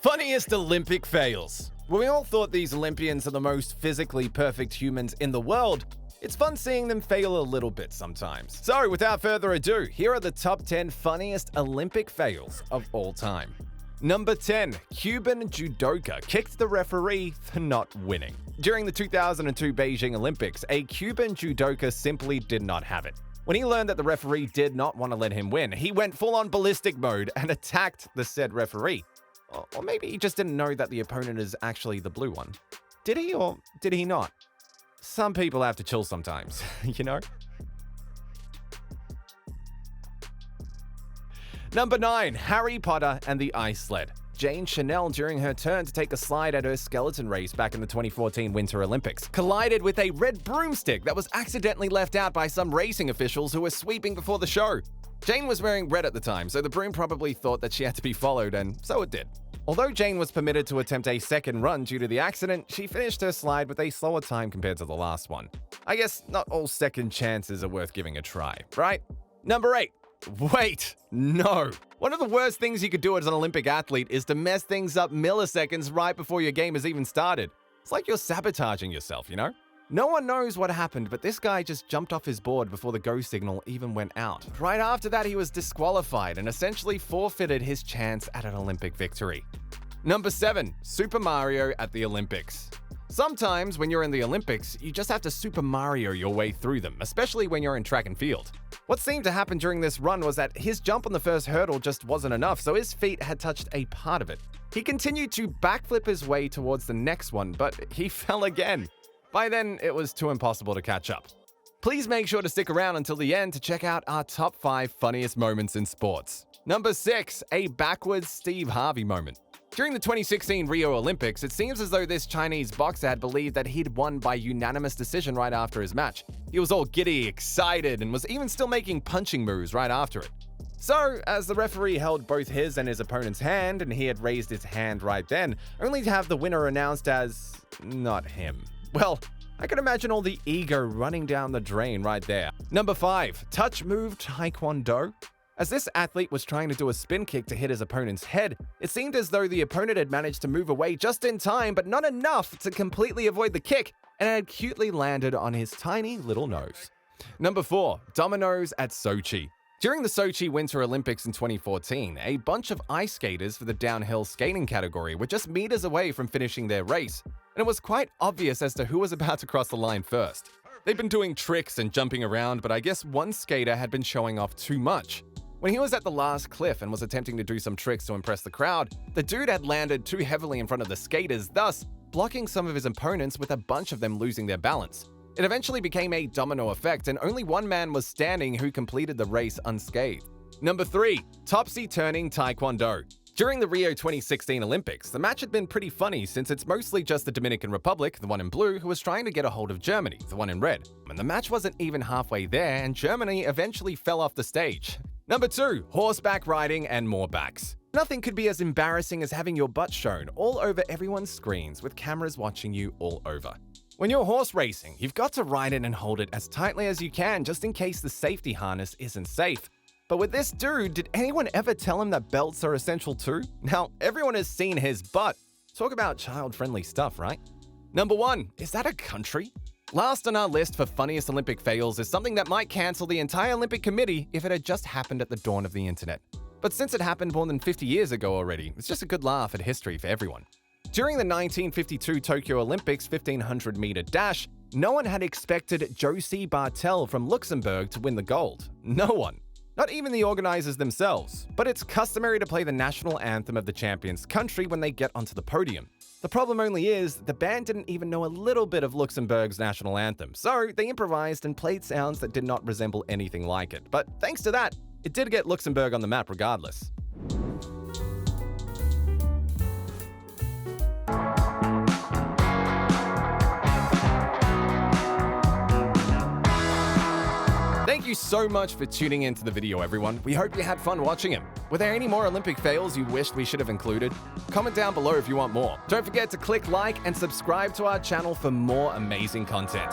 Funniest Olympic fails. When we all thought these Olympians are the most physically perfect humans in the world, it's fun seeing them fail a little bit sometimes. So, without further ado, here are the top 10 funniest Olympic fails of all time. Number 10. Cuban judoka kicked the referee for not winning. During the 2002 Beijing Olympics, a Cuban judoka simply did not have it. When he learned that the referee did not want to let him win, he went full-on ballistic mode and attacked the said referee. Or maybe he just didn't know that the opponent is actually the blue one. Did he or did he not? Some people have to chill sometimes, you know? Number 9. Harry Potter and the Ice Sled. Jane Chanel, during her turn to take a slide at her skeleton race back in the 2014 Winter Olympics, collided with a red broomstick that was accidentally left out by some racing officials who were sweeping before the show. Jane was wearing red at the time, so the broom probably thought that she had to be followed, and so it did. Although Jane was permitted to attempt a second run due to the accident, she finished her slide with a slower time compared to the last one. I guess not all second chances are worth giving a try, right? Number 8. Wait, no. One of the worst things you could do as an Olympic athlete is to mess things up milliseconds right before your game has even started. It's like you're sabotaging yourself, you know? No one knows what happened, but this guy just jumped off his board before the go signal even went out. Right after that, he was disqualified and essentially forfeited his chance at an Olympic victory. Number 7. Super Mario at the Olympics. Sometimes when you're in the Olympics, you just have to Super Mario your way through them, especially when you're in track and field. What seemed to happen during this run was that his jump on the first hurdle just wasn't enough, so his feet had touched a part of it. He continued to backflip his way towards the next one, but he fell again. By then, it was too impossible to catch up. Please make sure to stick around until the end to check out our top 5 funniest moments in sports. Number 6. A backwards Steve Harvey moment. During the 2016 Rio Olympics, it seems as though this Chinese boxer had believed that he'd won by unanimous decision right after his match. He was all giddy, excited, and was even still making punching moves right after it. So, as the referee held both his and his opponent's hand, and he had raised his hand right then, only to have the winner announced as not him. Well, I can imagine all the ego running down the drain right there. Number 5. Touch move Taekwondo. As this athlete was trying to do a spin kick to hit his opponent's head, it seemed as though the opponent had managed to move away just in time, but not enough to completely avoid the kick, and it had cutely landed on his tiny little nose. Number 4. Dominoes at Sochi. During the Sochi Winter Olympics in 2014, a bunch of ice skaters for the downhill skating category were just meters away from finishing their race, and it was quite obvious as to who was about to cross the line first. They'd been doing tricks and jumping around, but I guess one skater had been showing off too much. When he was at the last cliff and was attempting to do some tricks to impress the crowd, the dude had landed too heavily in front of the skaters, thus blocking some of his opponents with a bunch of them losing their balance. It eventually became a domino effect, and only one man was standing who completed the race unscathed. Number 3. Topsy-turning Taekwondo. During the Rio 2016 Olympics, the match had been pretty funny since it's mostly just the Dominican Republic, the one in blue, who was trying to get a hold of Germany, the one in red. And the match wasn't even halfway there, and Germany eventually fell off the stage. Number 2. Horseback riding and more backs. Nothing could be as embarrassing as having your butt shown all over everyone's screens with cameras watching you all over. When you're horse racing, you've got to ride it and hold it as tightly as you can just in case the safety harness isn't safe. But with this dude, did anyone ever tell him that belts are essential too? Now, everyone has seen his butt. Talk about child-friendly stuff, right? Number 1. Is that a country? Last on our list for funniest Olympic fails is something that might cancel the entire Olympic Committee if it had just happened at the dawn of the internet. But since it happened more than 50 years ago already, it's just a good laugh at history for everyone. During the 1952 Tokyo Olympics 1500-meter dash, no one had expected Josie Bartel from Luxembourg to win the gold. No one. Not even the organizers themselves. But it's customary to play the national anthem of the champion's country when they get onto the podium. The problem only is, the band didn't even know a little bit of Luxembourg's national anthem, so they improvised and played sounds that did not resemble anything like it. But thanks to that, it did get Luxembourg on the map regardless. Thank you so much for tuning into the video, everyone. We hope you had fun watching him. Were there any more Olympic fails you wished we should have included? Comment down below if you want more. Don't forget to click like and subscribe to our channel for more amazing content.